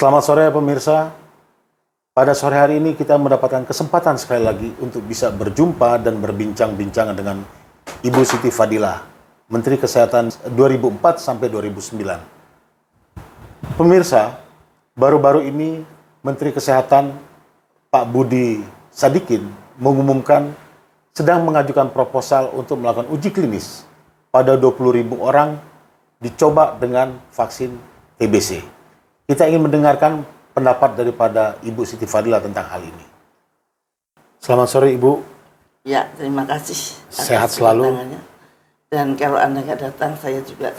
Selamat sore pemirsa. Pada sore hari ini kita mendapatkan kesempatan sekali lagi untuk bisa berjumpa dan berbincang-bincang dengan Ibu Siti Fadilah, Menteri Kesehatan 2004 sampai 2009. Pemirsa, baru-baru ini Menteri Kesehatan Pak Budi Sadikin mengumumkan sedang mengajukan proposal untuk melakukan uji klinis pada 20.000 orang dicoba dengan vaksin TBC. Kita ingin mendengarkan pendapat daripada Ibu Siti Fadilah tentang hal ini. Selamat sore Ibu. Ya, terima kasih. Sehat selalu. Dan kalau Anda nggak datang, saya juga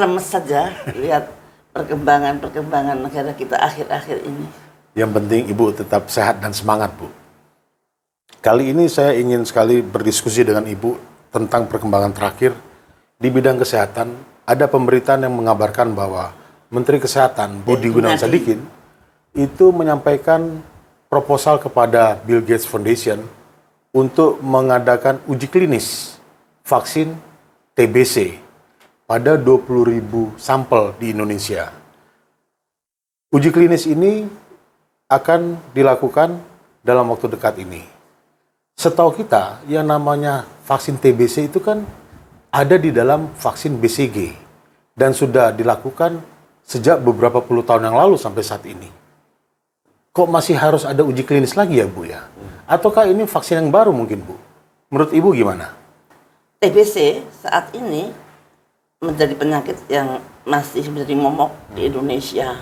lemes saja lihat perkembangan negara kita akhir-akhir ini. Yang penting Ibu tetap sehat dan semangat, Bu. Kali ini saya ingin sekali berdiskusi dengan Ibu tentang perkembangan terakhir di bidang kesehatan. Ada pemberitaan yang mengabarkan bahwa Menteri Kesehatan Budi Gunadi Sadikin itu menyampaikan proposal kepada Bill Gates Foundation untuk mengadakan uji klinis vaksin TBC pada 20.000 sampel di Indonesia. Uji klinis ini akan dilakukan dalam waktu dekat ini. Setahu kita, yang namanya vaksin TBC itu kan ada di dalam vaksin BCG dan sudah dilakukan sejak beberapa puluh tahun yang lalu sampai saat ini. Kok masih harus ada uji klinis lagi ya, Bu ya? Ataukah ini vaksin yang baru mungkin, Bu? Menurut Ibu gimana? TBC saat ini menjadi penyakit yang masih menjadi momok di Indonesia.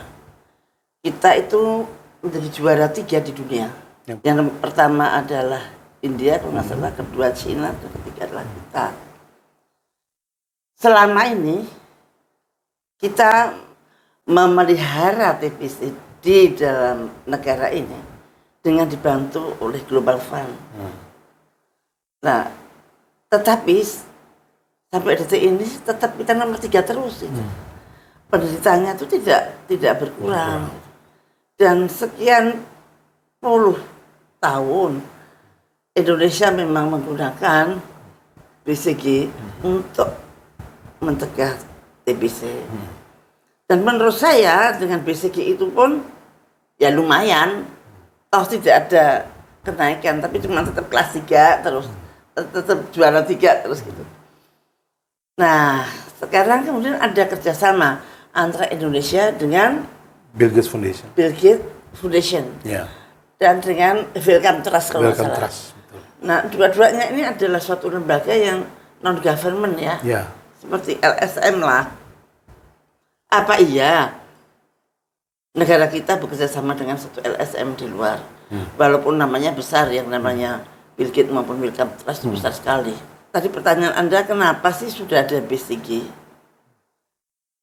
Kita itu menjadi juara 3 di dunia. Yang pertama adalah India, kalau nggak salah, kedua Cina, dan ketiga adalah kita. Selama ini kita memelihara TBC di dalam negara ini dengan dibantu oleh Global Fund. Nah, tetapi sampai detik ini tetap kita nomor 3 terus. Penderitaannya itu tidak berkurang. Dan sekian puluh tahun Indonesia memang menggunakan BCG untuk mencegah TBC. Dan menurut saya dengan BCG itu pun ya lumayan, toh tidak ada kenaikan, tapi cuma tetap kelas 3 terus, tetap juara 3 terus gitu. Nah, sekarang kemudian ada kerjasama antara Indonesia dengan Bill Gates Foundation. Yeah. Dan dengan Wellcome Trust kalau Wellcome salah. Trust, betul. Nah, dua-duanya ini adalah suatu lembaga yang non-government ya. Yeah. Seperti LSM lah. Apa iya negara kita bekerja sama dengan satu LSM di luar? Walaupun namanya besar, yang namanya Bill Gates maupun Wellcome Trust besar sekali. Tadi pertanyaan Anda, kenapa sih sudah ada BCG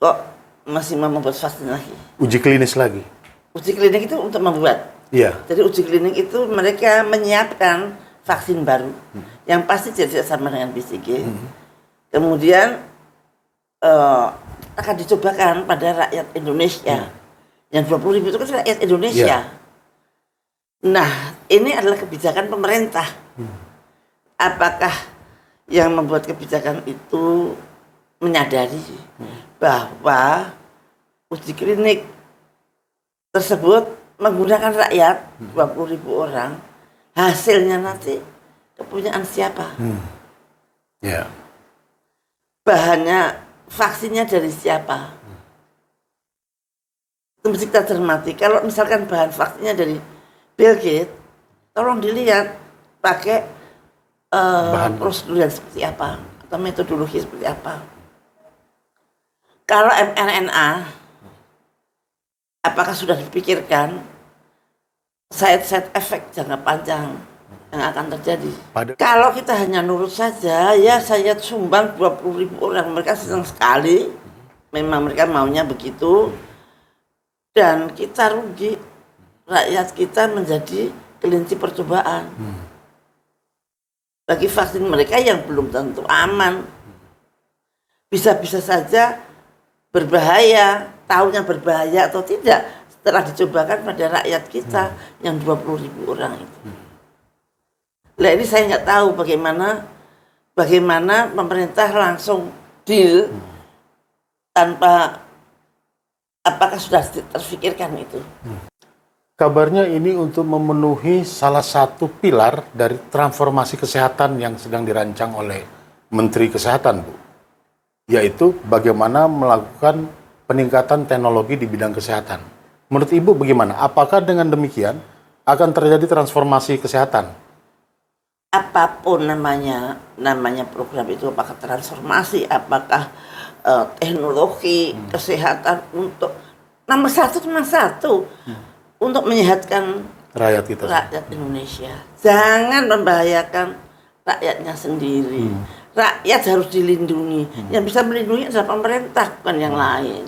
kok masih mau membuat vaksin lagi? Uji klinis lagi? Uji klinik itu untuk membuat. Iya. Jadi uji klinik itu mereka menyiapkan vaksin baru yang pasti tidak sama dengan BCG. Kemudian akan dicobakan pada rakyat Indonesia. Yang 20.000 itu kan rakyat Indonesia. Nah, ini adalah kebijakan pemerintah. Apakah yang membuat kebijakan itu menyadari bahwa uji klinik tersebut menggunakan rakyat 20.000 orang, hasilnya nanti kepunyaan siapa? Bahannya, vaksinnya dari siapa? Itu mesti kita cermati. Kalau misalkan bahan vaksinnya dari Bill Gates, tolong dilihat pakai prosedur yang seperti apa atau metodologi seperti apa. Kalau mRNA, apakah sudah dipikirkan side efek jangka panjang yang akan terjadi? Kalau kita hanya nurut saja, ya saya sumbang 20.000 orang, mereka senang sekali, memang mereka maunya begitu, dan kita rugi, rakyat kita menjadi kelinci percobaan bagi vaksin mereka yang belum tentu aman, bisa-bisa saja berbahaya, tahunya berbahaya atau tidak setelah dicobakan pada rakyat kita yang 20.000 orang itu. Nah, ini saya nggak tahu bagaimana pemerintah langsung deal tanpa Apakah sudah terfikirkan itu? Kabarnya ini untuk memenuhi salah satu pilar dari transformasi kesehatan yang sedang dirancang oleh Menteri Kesehatan, Bu. Yaitu bagaimana melakukan peningkatan teknologi di bidang kesehatan. Menurut Ibu bagaimana? Apakah dengan demikian akan terjadi transformasi kesehatan? Apapun namanya program itu, apakah transformasi, apakah teknologi kesehatan untuk nomor satu untuk menyehatkan rakyat Indonesia. Jangan membahayakan rakyatnya sendiri. Rakyat harus dilindungi. Yang bisa melindungi adalah pemerintah, bukan yang lain.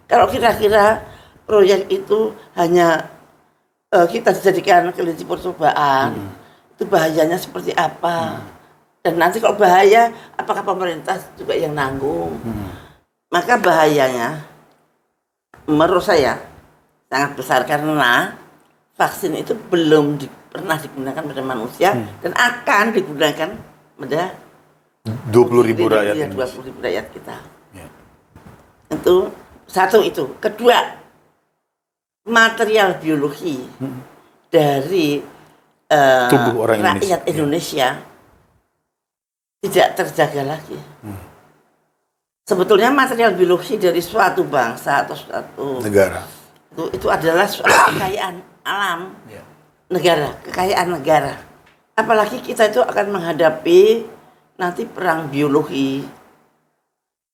Kalau kira-kira proyek itu hanya kita dijadikan kelinci percobaan, itu bahayanya seperti apa? Dan nanti kalau bahaya, apakah pemerintah juga yang nanggung? Maka bahayanya, menurut saya, sangat besar karena vaksin itu belum pernah digunakan pada manusia dan akan digunakan pada 20.000 rakyat Indonesia. 20.000 rakyat kita. Ya. Itu satu itu. Kedua, material biologi dari tubuh orang rakyat Indonesia tidak terjaga lagi. Sebetulnya material biologi dari suatu bangsa atau suatu negara itu adalah suatu kekayaan alam negara, kekayaan negara. Apalagi kita itu akan menghadapi nanti perang biologi,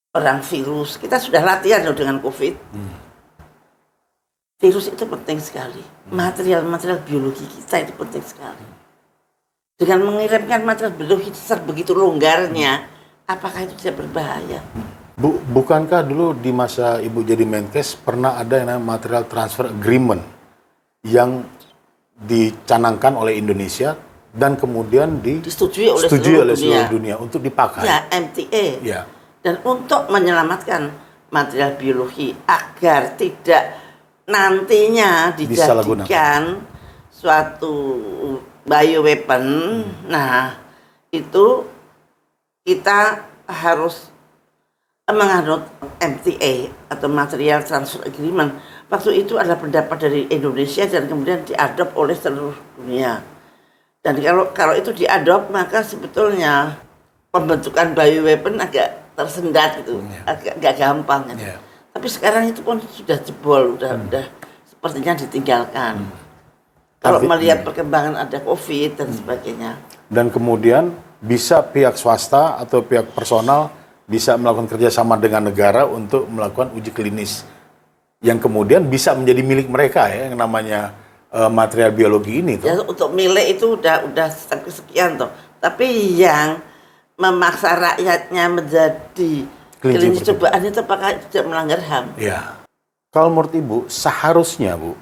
perang virus. Kita sudah latihan loh dengan COVID. Virus itu penting sekali. Material biologi kita itu penting sekali. Dengan mengirimkan material biologi begitu longgarnya, apakah itu tidak berbahaya? Bu, bukankah dulu di masa Ibu jadi Menkes pernah ada yang namanya material transfer agreement yang dicanangkan oleh Indonesia dan kemudian disetujui oleh seluruh dunia untuk dipakai? Ya, MTA. Ya. Dan untuk menyelamatkan material biologi agar tidak nantinya dijadikan suatu bioweapon. Nah, itu kita harus menganut MTA atau Material Transfer Agreement. Waktu itu adalah pendapat dari Indonesia dan kemudian diadop oleh seluruh dunia. Dan kalau itu diadop, maka sebetulnya pembentukan bioweapon agak tersendat gitu, agak gampang gitu. Tapi sekarang itu pun sudah jebol, udah sepertinya ditinggalkan. Kalau melihat perkembangan ada COVID dan sebagainya. Dan kemudian bisa pihak swasta atau pihak personal bisa melakukan kerjasama dengan negara untuk melakukan uji klinis yang kemudian bisa menjadi milik mereka ya, yang namanya material biologi ini. Ya, untuk milik itu udah sekian toh. Tapi yang memaksa rakyatnya menjadi klinis cobaan itu apakah tidak melanggar HAM? Ya. Kalau menurut Ibu, seharusnya Bu,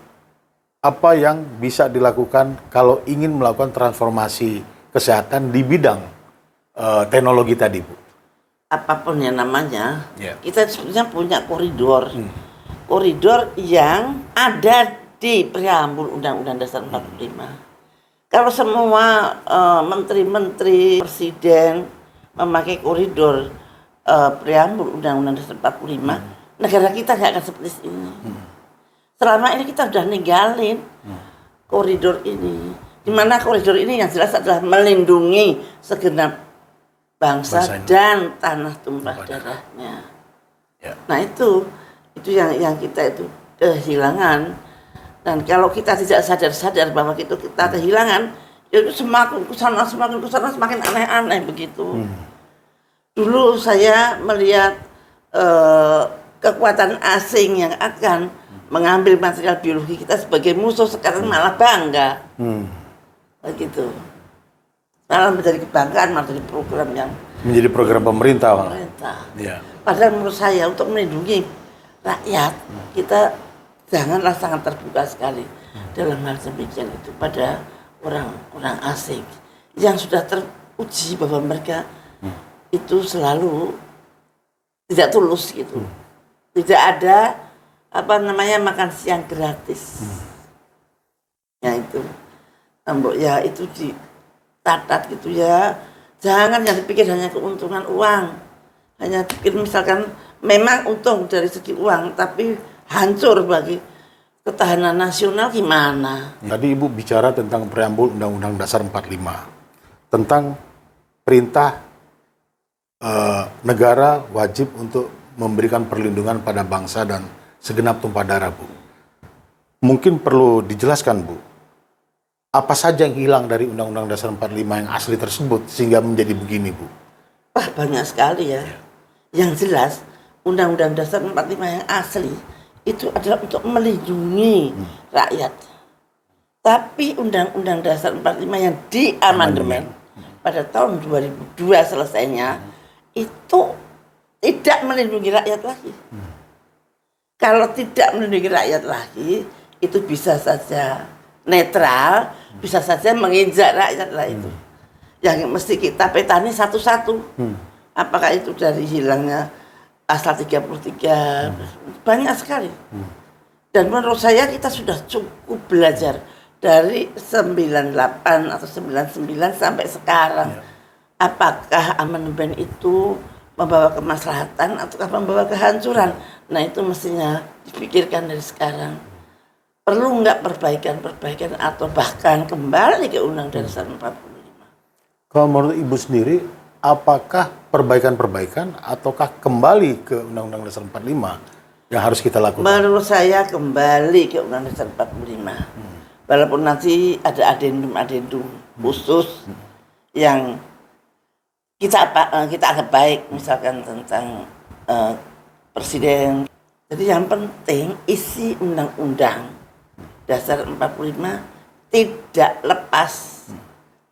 apa yang bisa dilakukan kalau ingin melakukan transformasi kesehatan di bidang teknologi tadi Bu? Apapun yang namanya, kita sebenarnya punya koridor. Koridor yang ada di preambul Undang-Undang Dasar 45. Kalau semua menteri-menteri, presiden memakai koridor preambul Undang-Undang Dasar 45, negara kita nggak akan seperti ini. Selama ini kita sudah ninggalin koridor ini. Di mana koridor ini yang jelas adalah melindungi segenap bangsa dan tanah tumpah darahnya. Ya. Nah itu yang kita itu kehilangan. Dan kalau kita tidak sadar bahwa kita kehilangan, itu semakin kesana semakin aneh-aneh begitu. Dulu saya melihat kekuatan asing yang akan mengambil material biologi kita sebagai musuh, sekarang malah bangga. Begitu. Malah menjadi kebanggaan, menjadi program yang menjadi program pemerintah. Ya. Padahal menurut saya untuk melindungi rakyat kita janganlah sangat terbuka sekali dalam hal demikian itu pada orang-orang asing yang sudah teruji bahwa mereka itu selalu tidak tulus gitu. Tidak ada makan siang gratis. Ya itu. Ya itu dicatat gitu ya. Jangan yang dipikir hanya keuntungan uang. Hanya dipikir misalkan memang untung dari segi uang, tapi hancur bagi ketahanan nasional gimana? Tadi Ibu bicara tentang preambul Undang-Undang Dasar 45 tentang perintah negara wajib untuk memberikan perlindungan pada bangsa dan segenap tumpah darah, Bu. Mungkin perlu dijelaskan, Bu, apa saja yang hilang dari Undang-Undang Dasar 45 yang asli tersebut sehingga menjadi begini, Bu? Wah, banyak sekali ya. Yang jelas, Undang-Undang Dasar 45 yang asli itu adalah untuk melindungi rakyat. Tapi Undang-Undang Dasar 45 yang diamandemen pada tahun 2002 selesainya itu tidak melindungi rakyat lagi. Kalau tidak melindungi rakyat lagi, itu bisa saja netral, bisa saja menginjak rakyat lah itu. Yang mesti kita petani satu-satu. Apakah itu dari hilangnya pasal 33, banyak sekali. Dan menurut saya kita sudah cukup belajar dari 98 atau 99 sampai sekarang. Apakah amandemen itu membawa kemaslahatan ataukah membawa kehancuran? Nah, itu mestinya dipikirkan dari sekarang. Perlu nggak perbaikan-perbaikan atau bahkan kembali ke Undang-Undang Dasar 45? Kalau menurut Ibu sendiri, apakah perbaikan-perbaikan ataukah kembali ke Undang-Undang Dasar 45 yang harus kita lakukan? Menurut saya kembali ke Undang-Undang Dasar 45. Walaupun nanti ada adendum-adendum khusus yang kita anggap baik, misalkan tentang presiden. Jadi yang penting isi Undang-Undang Dasar 45 tidak lepas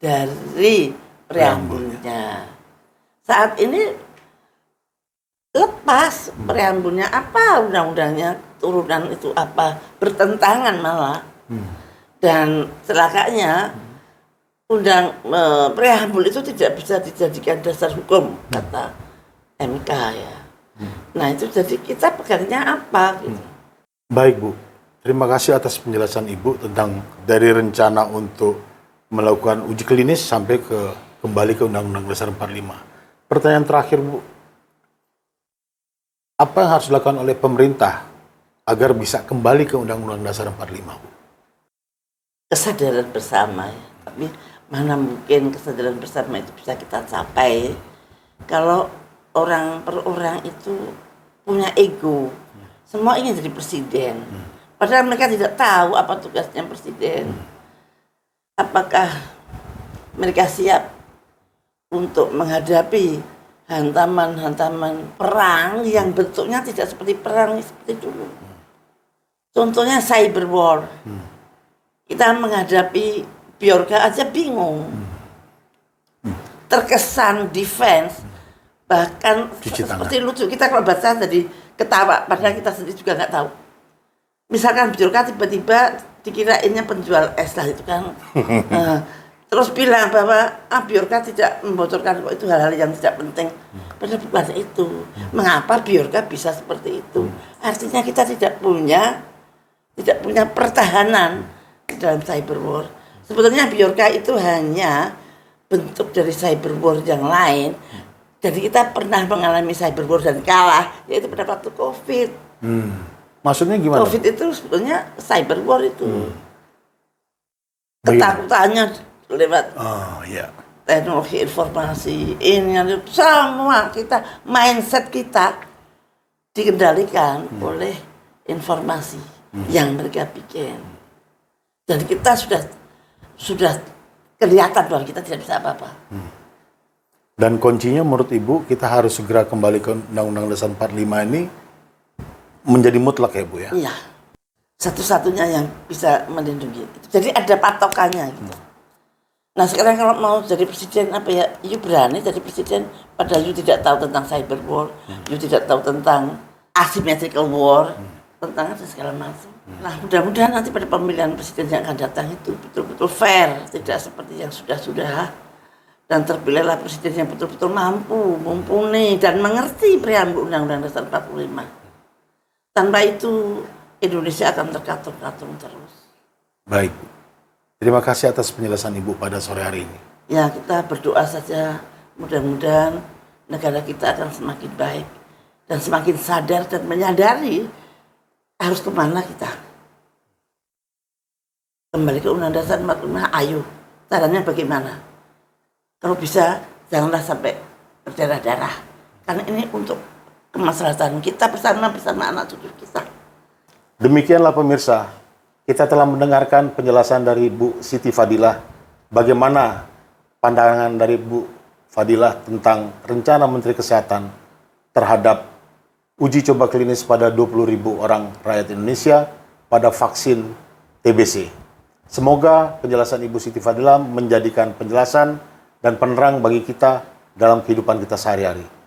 dari preambulnya. Saat ini lepas preambulnya, apa undang-undangnya, turunan itu apa, bertentangan malah. Dan celakanya preambul itu tidak bisa dijadikan dasar hukum, kata MK ya. Nah itu jadi kita pegangnya apa gitu. Baik, Bu. Terima kasih atas penjelasan Ibu tentang dari rencana untuk melakukan uji klinis sampai kembali ke Undang-Undang Dasar 45. Pertanyaan terakhir, Bu. Apa yang harus dilakukan oleh pemerintah agar bisa kembali ke Undang-Undang Dasar 45, Bu? Kesadaran bersama ya. Tapi mana mungkin kesadaran bersama itu bisa kita capai kalau orang per orang itu punya ego. Semua ingin jadi presiden. Padahal mereka tidak tahu apa tugasnya presiden. Apakah mereka siap untuk menghadapi hantaman-hantaman perang yang bentuknya tidak seperti perang seperti dulu. Contohnya cyber war. Kita menghadapi Bjorka aja bingung. Terkesan defense, bahkan seperti lucu. Kita kalau baca tadi ketawa, padahal kita sendiri juga nggak tahu. Misalkan Bjorka tiba-tiba dikirainnya penjual es lah itu kan. Terus bilang bahwa Bjorka tidak membocorkan kok, itu hal-hal yang tidak penting. Padahal bukan itu. Mengapa Bjorka bisa seperti itu? Artinya kita tidak punya pertahanan di dalam cyber war. Sebetulnya Bjorka itu hanya bentuk dari cyber war yang lain. Jadi kita pernah mengalami cyber war dan kalah, yaitu pada waktu COVID. Maksudnya gimana? COVID itu sebetulnya cyber war itu. Ketakutannya lewat teknologi informasi, ini semua kita, mindset kita dikendalikan oleh informasi yang mereka bikin. Dan kita sudah kelihatan bahwa kita tidak bisa apa-apa. Dan kuncinya menurut Ibu, kita harus segera kembali ke Undang-Undang Dasar 45 ini menjadi mutlak ya, Bu ya? Iya. Satu-satunya yang bisa melindungi. Jadi ada patokannya gitu. Nah sekarang kalau mau jadi presiden apa ya, you berani jadi presiden padahal you tidak tahu tentang cyber war, you tidak tahu tentang asymmetrical war, tentang segala macam. Nah mudah-mudahan nanti pada pemilihan presiden yang akan datang itu betul-betul fair, tidak seperti yang sudah-sudah. Dan terpilihlah presiden yang betul-betul mampu, mumpuni, dan mengerti preambul Undang-Undang Dasar 45. Tanpa itu Indonesia akan terkatung-katung terus. Baik. Terima kasih atas penjelasan Ibu pada sore hari ini. Ya kita berdoa saja, mudah-mudahan negara kita akan semakin baik dan semakin sadar dan menyadari harus kemana kita? Kembali ke Undang-Undang Dasar 45, ayo. Caranya bagaimana? Kalau bisa, janganlah sampai berdarah-darah. Karena ini untuk kemaslahatan kita bersama anak cucu kita. Demikianlah pemirsa, kita telah mendengarkan penjelasan dari Bu Siti Fadilah bagaimana pandangan dari Bu Fadilah tentang rencana Menteri Kesehatan terhadap uji coba klinis pada 20.000 orang rakyat Indonesia pada vaksin TBC. Semoga penjelasan Ibu Siti Fadilah menjadikan penjelasan dan penerang bagi kita dalam kehidupan kita sehari-hari.